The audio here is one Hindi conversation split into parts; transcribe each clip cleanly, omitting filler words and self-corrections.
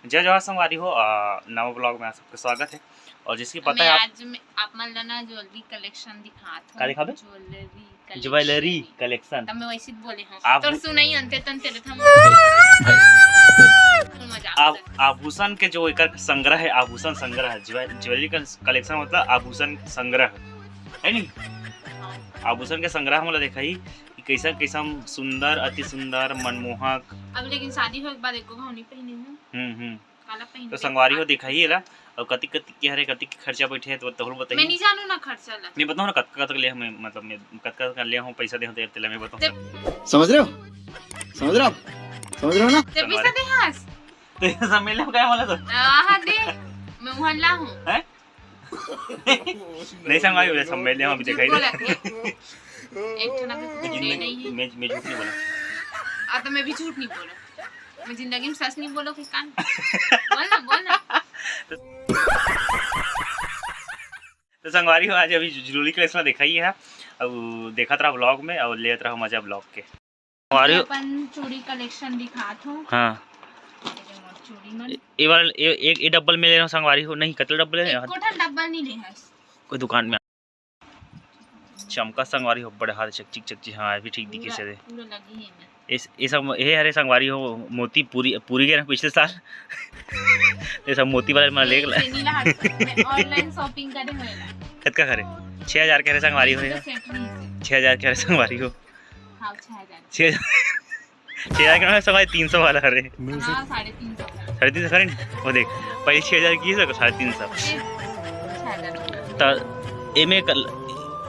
जय जवाहर संगवारी हो, नवा ब्लॉग में आप सबका स्वागत है। और जिसकी पता है आज आप मन लना ज्वेलरी कलेक्शन दिखात का दिखाबे ज्वेलरी कलेक्शन तब मैं वैसे बोले हूं आप तो सुनाई अंते तंते हम आभूषण के जो एक संग्रह है, आभूषण संग्रह ज्वेलरी का कलेक्शन मतलब आभूषण संग्रह है नी। आभूषण के संग्रह मतलब देखा ही कैसा कैसा सुंदर, अति सुंदर, मनमोहक। अब लेकिन शादी हो के बाद एको घाव पहने हूं काला पहन तो संगवारी हो दिखाई ला और कति कति के हरे कति खर्चा बैठे है तो तोहर बताइए। मैं नहीं जानू ना खर्चा ला मैं बताऊं ना कत कत ले हम मतलब मैं कत कत ले हूं पैसा दे होते तेला मैं बताऊं। समझ रहे हो ना। ते पैसा दे हास ते सब मिले क्या वाला तो हां दे मैं मोहल्ला हूं हैं नहीं संगवारी हो सब मिले हम अभी दिखाई एक तो ना नहीं है मैं झूठ नहीं बोला। तो मैं भी झूठ नहीं बोला, मैं जिंदगी में सच नहीं बोलो कि कान बोलना तो संगवारी हो आज अभी ज्वेलरी कलेक्शन दिखाई है और देखा रहा ब्लॉग में और लेत रहा मजा ब्लॉग के। संगवारी हो अपन चूड़ी कलेक्शन दिखात हूं। हां चूड़ी में ये वाला एक डबल में ले रहा हूं संगवारी हो। नहीं कतल डबल ले कोठा डबल नहीं ले है कोई दुकान में चमका संगवारी हो बड़े हाथ चकचिक चकची। हाँ भी ठीक दिखे से पूरा लगी है ये सब ये हरे संगवारी हो मोती पूरी के ना पिछले साल ये सब मोती वाले मैं ले ऑनलाइन शॉपिंग करे होएला कत का करे 6000 के हरे संगवारी हो 6000 के हरे संगवारी हो। हां 6000 6000 के ना संगवारी 300 वाला हरे। हां 350 करे वो देख पहले 6000 की है 350 तो एमे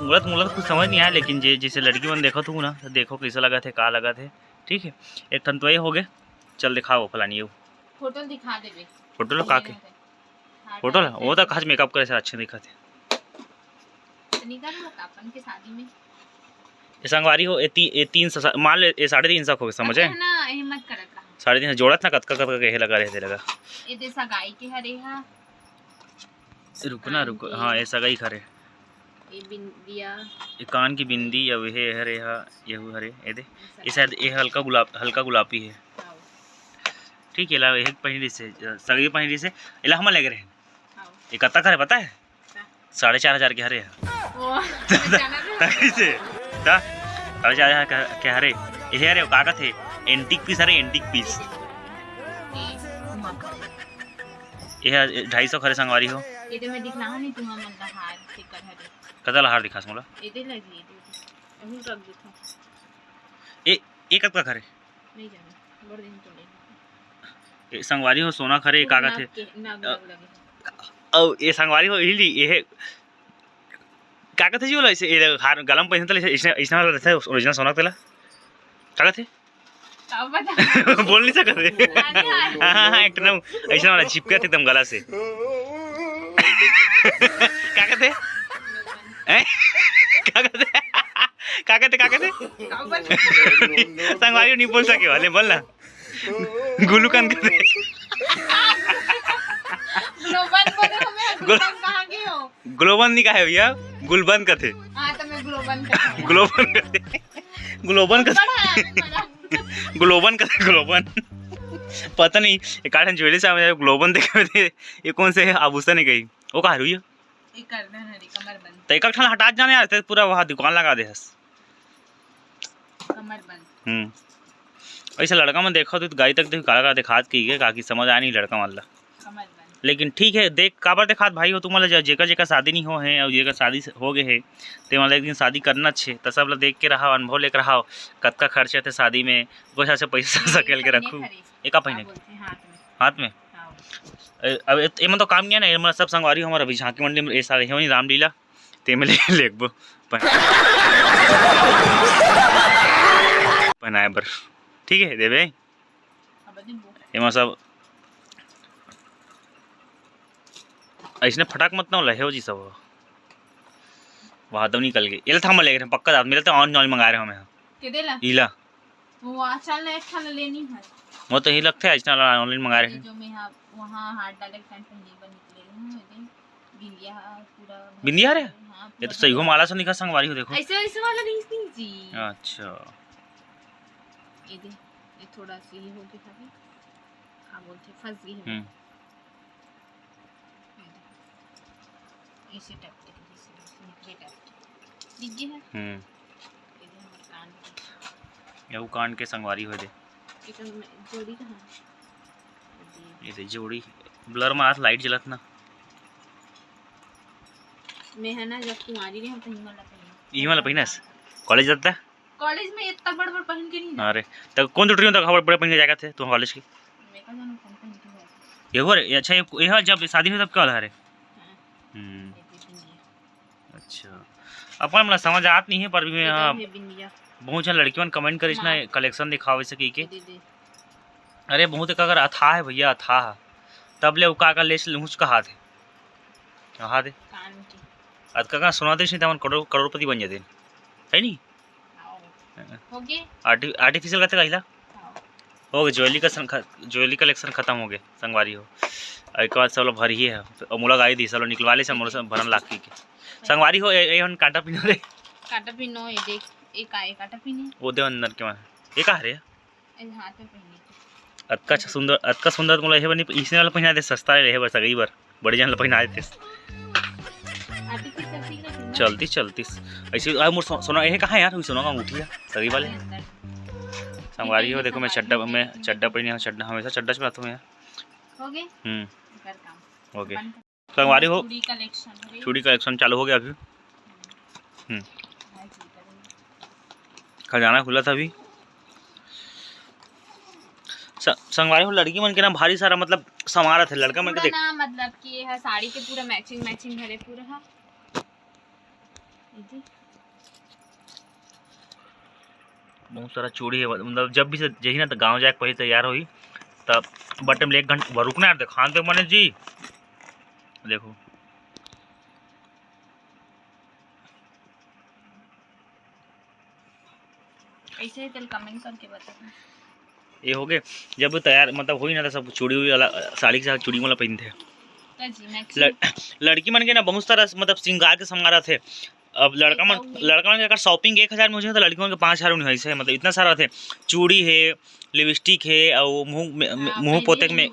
मुलत कुछ समझ नहीं आया लेकिन जैसे लड़की मन देखो तू ना तो देखो कैसा लगा थे का लगा थे। ठीक है एक ठन तो ये हो गए। चल दिखाओ फलानी फोटो दिखा देबे फोटो लो काके फोटो ला वो तो खास मेकअप करे से अच्छे दिखा थे निकाल लो अपन के शादी में ये संगवारी हो ये 300 मान ले ये 350 हो गए समझे ना हिम्मत करत रहा 350 जोड़त ना कत के लगा रहे लगा ये दे सगाई के हरे हा रुकना रुको। हाँ ये सगाई खरे ये बिंदिया ये कान की बिंदी या वे हरे हा ये हरे ये दे ये शायद ये हल्का गुलाबी है। ठीक है ला एक पहली से सगाई पहली से इला हम लग रहे ये कत्ता करे पता है 4500 के हरे है 4500 के हरे ये हरे कागज है एंटीक पीस हरे एंटीक पीस ये 250 खरे संगवारी हो। ये तो मैं दिखला नहीं तुम मन का हार टिकर हरे कतल हार दिखास मोला ये दे लगी अभी रख देखो ए कब का खरे नहीं जाने बड़ दिन तो नहीं ये संगवारी हो सोना खरे कागज है और ये संगवारी हो हिली ये कागज है जो ऐसे ये हार गलम पहन तले इसना रहता है ओरिजिनल सोना तला कागज है अब बता बोल नहीं सकते। हां एक ना ऐसा वाला चिपका थे एकदम गला से क्या कहते हैं क्या कहते संगवारी नहीं बोल सके वाले बोल ना गुलूकन कहते ग्लोबन नहीं कहा भैया गुलबन कहते। हां तो मैं ग्लोबन ग्लोबन पता नहीं ये काटन ज्वेलरी से ग्लोबन देखे थे ये कौन से आभूषण है गई वो कहा हुई ये कर दे हरी कमर बंद तो एक ठन हटा जाने यार ते पूरा वहां दुकान लगा दे हस कमर बंद। ऐसा लड़का में देखो तो गाड़ी तक देख काला दिखात की है काकी समझ आया नहीं लड़का वाला कमर बंद। लेकिन ठीक है देख काबर दिखात भाई हो तुम मतलब जेकर शादी नहीं हो है और जेकर शादी हो गए है ते मतलब एक दिन शादी करना छे तो सब देख के रहा अनुभव लेकर रहा कतका खर्चा थे शादी में कुछ ऐसे पैसा सकेल के रखू एक पहने हाथ में अब ये मतलब काम नहीं है ना ये मतलब सब संगवारी हमारा अभी झांकी मंडी में ऐसा है नहीं रामलीला ते में लेबो पहनाए बर ठीक है देवे ये सब ऐसने फटाक मत ना लहे हो जी सब वहाँ तो निकल गए ये था ले गए पक्का मेरे तो ऑन मंगा रहे हमें केदेला इला वो चल एक खाना लेनी है वो तो ही लगता है आज ऑनलाइन मंगा रहे हैं जो मैं वहां हाथ डाले पैंट पहनी बन निकले हूं बिंदिया पूरा बिंदिया रे ये तो सही हो माला से निकल संगवारी हो देखो ऐसे वाला नहीं जी। अच्छा ये दे ये थोड़ा सी ही हो गया था क्या बोलते फंस गई है हम्म इसे टैप के इसे निकले टैप दिख गई है इधर हमारे कान पे ये कान के संगवारी हो दे एक जोड़ी कहाँ है? ये दे जोड़ी ब्लर में हाथ लाइट जलत ना मैं है ना जब कुंवारी रही हम कहीं वाला पहन ई वाला पहिनस कॉलेज जाता है कॉलेज में इतना बड़ बड़ पहन के नहीं जाता अरे तो कौन टूट रही हो तो खबर बड़े पहन के जाएगा थे तुम कॉलेज की मैं का जानू कौन पहन के जाता ये हो रे अच्छा ये जब शादी हुई तब क्या है रे हां हम्म ये बिंदिया अच्छा अपन मला समझ आत नहीं है पर भी ये हाँ बिंदिया बहुत जन लड़कियों ने कमेंट करिस ना हाँ। कलेक्शन दिखावे से की के दे अरे बहुत एक अगर अथाह है भैया अथाह तब ले उका का लेस लूच का हाथ है हाथ है कान की अद का सुना दे नहीं तो करोड़पति बन जाते है नहीं हो गए आर्टिफिशियल का कहला हो गया ज्वेलरी कलेक्शन खत्म हो गए संगवारी हो और एक बाद सब लोग भर ही है और मुला गाई दी सब लोग निकलवा ले सब मोर से भरन लाख के संगवारी हो ए हन काटा पिनो रे काटा पिनो ये देख एक आए काटा पिने वो दे अंदर के में ये का रे इस हाथ में पहनी अतका सुंदर मुला हे बनी इसने वाला पहना दे सस्ता रहे बस अगली बार बड़े जन पहना देते आर्टिफिशियल ठीक है चलती ऐसे आ मोर सोना ये कहाँ यार सोना का अंगूठी है सगी वाले संगवारी हो देखो मैं चड्डा पहने चड्डा हमेशा चड्डा चलाता हूँ यार हो गए कर काम ओके संगवारी हो चूड़ी चूड़ी कलेक्शन चालू हो गया अभी खजाना खुला था अभी संगवारी हो लड़की मन के ना भारी सारा मतलब समारा थे लड़का मन के देख ना मतलब कि ये है साड़ी के पूरा मैचिंग है पूरा है बहुत सारा चूड़ी है मतलब जब भी से जही ना तो गांव जाके पहले तैयार हुई तब बटे में 1 घंटा रुकना यार दिखान दे मने जी देखो ऐसे ही तेल कमेंट करके बताना ये हो गए जब तैयार मतलब हुई ना तो सब चूड़ी हुई साड़ी के साथ चूड़ी वाला पहनते लड़की मन के ना बहुत सारा मतलब श्रृंगार के समारा थे अब लड़का मन के अगर शॉपिंग 1000 में हो जाए तो लड़की मन के 5000 में है मतलब इतना सारा थे चूड़ी है लिपस्टिक है और मुंह पोते में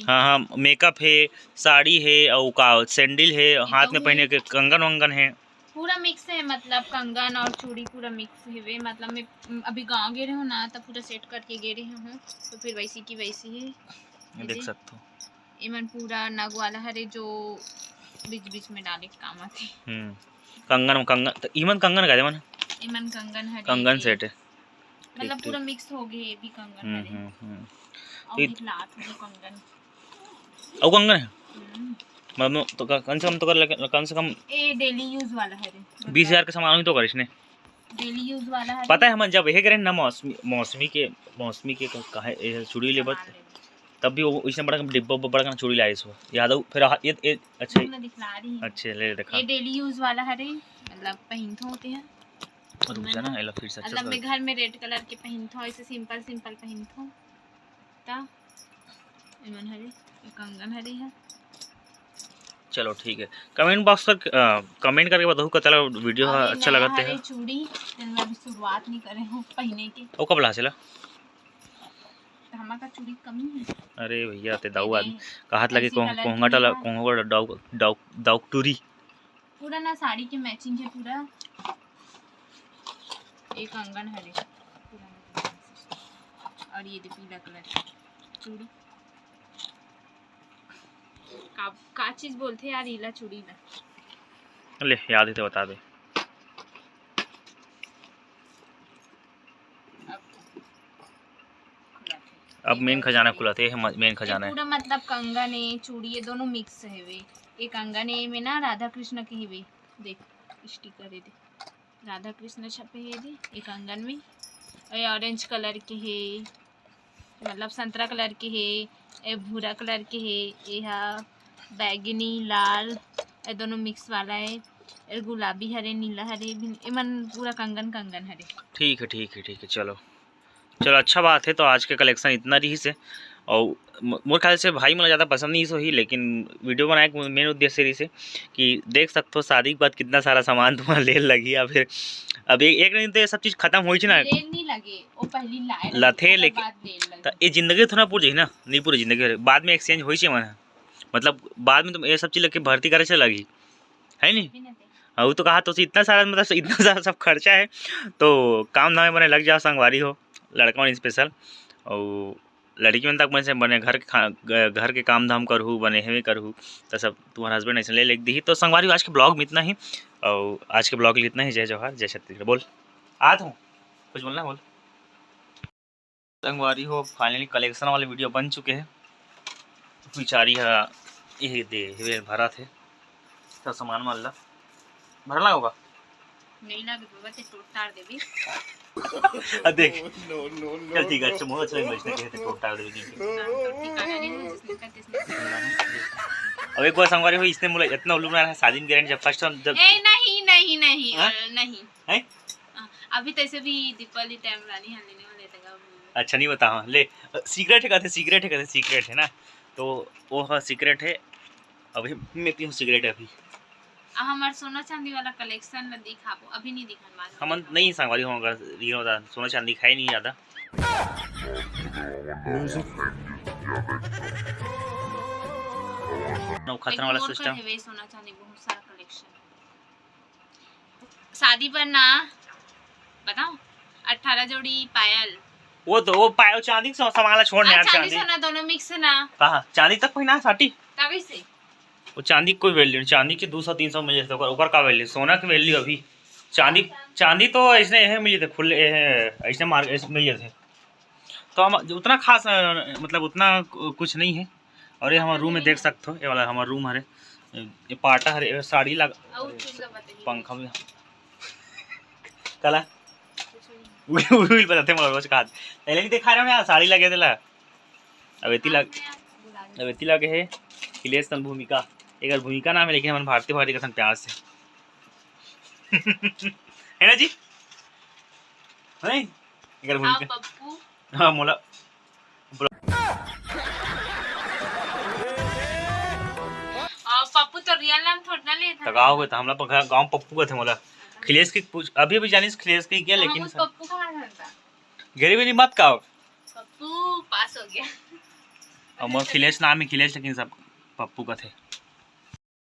हाँ मेकअप है साड़ी है और का सैंडल है हाथ में पहने के कंगन वंगन है पूरा मिक्स है मतलब कंगन और चूड़ी पूरा मिक्स है वे मतलब मैं अभी गांव गए रहे हूँ ना तब पूरा सेट करके गए रहे हूँ तो फिर वैसी की वैसी है देख सकते हो इमन पूरा नग वाला है जो बीच बीच में डाले काम आते कंगन तो इमन कंगन का दे मन इमन कंगन है कंगन सेट है मतलब पूरा मिक्स हो गए ये भी कंगन है और दिखलात है कंगन और कंगन है मतलब तो कम से कम ये डेली यूज वाला है 20,000 का सामान ही तो कर इसने डेली यूज वाला है पता है हम जब यह करें ना मौसमी के कहे चूड़ी ले तब भी वो इसने बड़ा डिब्बा बड़ा चूड़ी लाए इसको याद हो फिर ये अच्छा दिखला रही है अच्छे ले देखा ये डेली यूज वाला है मतलब पहनते होते हैं रुक ना एला फिर से अच्छा मतलब मैं घर में रेड कलर के पहनते हूं ऐसे सिंपल पहनते हूं ता इमन हरे ये कंगन हरे है चलो ठीक है कमेंट बॉक्स पर कमेंट करके बताओ कतला वीडियो अच्छा लगते हैं चूड़ी मैं अभी शुरुआत नहीं करे हूं पहनने की ओ कब लासेला हमारा चूड़ी कमी है अरे भैया ते दाऊ आदमी कहत लगे कोंगटा डाउ टूरी पूरा ना साड़ी के मैचिंग है पूरा एक कंगन है पूरा और ये पीला कलर चूड़ी का चीज बोलते यार इला चूड़ी ला ले याद है तो बता दे अब मेन खजाना खुला थे मेन खजाना है पूरा मतलब कंगन है चूड़ी ये दोनों मिक्स है वे ये कंगन है में ना राधा कृष्ण के ही वे देख स्टिकर है दे राधा कृष्ण छपे है दे ये कंगन में ये ऑरेंज कलर के है मतलब संतरा कलर के है ये भूरा कलर के है ये बैगनी लाल ये दोनों मिक्स वाला है ये गुलाबी हरे नीला हरे मन पूरा कंगन हरे ठीक है चलो अच्छा बात है तो आज के कलेक्शन इतना रही से और मोर ख्याल से भाई मुझे ज़्यादा पसंद नहीं सो ही लेकिन वीडियो बनाए के मेन उद्देश्य रही से कि देख सकते हो शादी के बाद कितना सारा सामान तुम्हारा ले लगी या फिर अब एक दिन तो ये सब चीज़ खत्म हुई थी ना लगे वो पहली लाए लथे लेकिन तो ये जिंदगी थोड़ा पूरी ना नहीं पूरी जिंदगी बाद में एक्सचेंज होई छे मन मतलब बाद में तुम ये सब चीज लेके भर्ती करे से लगी है नहीं वो तो कहा तो इतना सारा मतलब इतना सारा सब खर्चा है तो काम धाम में बने लग जाओ संगवारी हो लड़का मन स्पेशल और लड़की मन तक मन से बने घर के काम धाम करहू बने हेवे करहू तो सब तुम्हारा हस्बैंड ऐसे ले लिख दी तो संगवारी आज के ब्लॉग में इतना ही और आज के ब्लॉग में इतना ही। जय जवाहर जय छत्तीसगढ़। बोल आ हूँ कुछ बोलना बोल। संगवारी हो फाइनली कलेक्शन वाले वीडियो बन चुके हैं बिचारी है ये दे भरा थे तो सामान मान ला भरना होगा नहीं लगे बाबा ते टोट तार देबी देख चल ठीक है अच्छा बहुत अच्छा बचने के थे टोट तार देबी ठिकाना नहीं है जिसने का तिसने अब एक बार संगवारी हो इसने मुझे इतना उल्लू बना रहा है शादी में गारंटी जब फर्स्ट टाइम जब ए नहीं नहीं नहीं हाँ? नहीं है अभी तैसे भी दीपावली टाइम रानी हाल लेने वाले थे अच्छा नहीं बता हाँ ले सीक्रेट है कहते सीक्रेट है ना तो वो हाँ सीक्रेट है अभी मैं पीऊँ सिगरेट अभी हमार सोना चांदी वाला कलेक्शन में दिखाबो अभी नहीं दिखन मालूम हम नहीं संगवारी होगा रीनो दा सोना चांदी खाई नहीं ज्यादा नो खतरा वाला सिस्टम है सोना चांदी बहुत सारा कलेक्शन शादी पर ना बताओ 18 जोड़ी पायल वो तो वो पायो चांदी का सामान छोड़ यार चांदी चांदी सोना दोनों मिक्स है ना कहा चांदी तक कोई ना साटी तभी से वो चांदी कोई वैल्यू नहीं चांदी की 200-300 मिल जाते ओकर का वैल्यू सोना की वैल्यू अभी चांदी तो ऐसे है मिल जाते खुले ऐसे मार्केट मिल जाते तो हम उतना खास मतलब उतना कुछ नहीं है। और ये हमारे रूम में देख सकते हो ये वाला हमारा रूम है ये पाटा है साड़ी लगा पंखा भी कला उल बताते मगर रोज का पहले भी दिखा रहे हो यार साड़ी लगे थे अब इतनी लगे है खिलेश तन भूमिका एक भूमिका नाम है लेकिन हमारे भारतीय कथन प्यार से है ना जी नहीं एक भूमिका पप्पू हाँ मोला पप्पू तो रियल नाम थोड़ा ना लेता गाँव गए था हम लोग गाँव पप्पू का थे मोला खिलेश की अभी भी जानी खिलेश की क्या लेकिन पप्पू कहाँ था गरीब नहीं मत का पप्पू पास हो गया और खिलेश नाम है खिलेश लेकिन सब पप्पू का थे।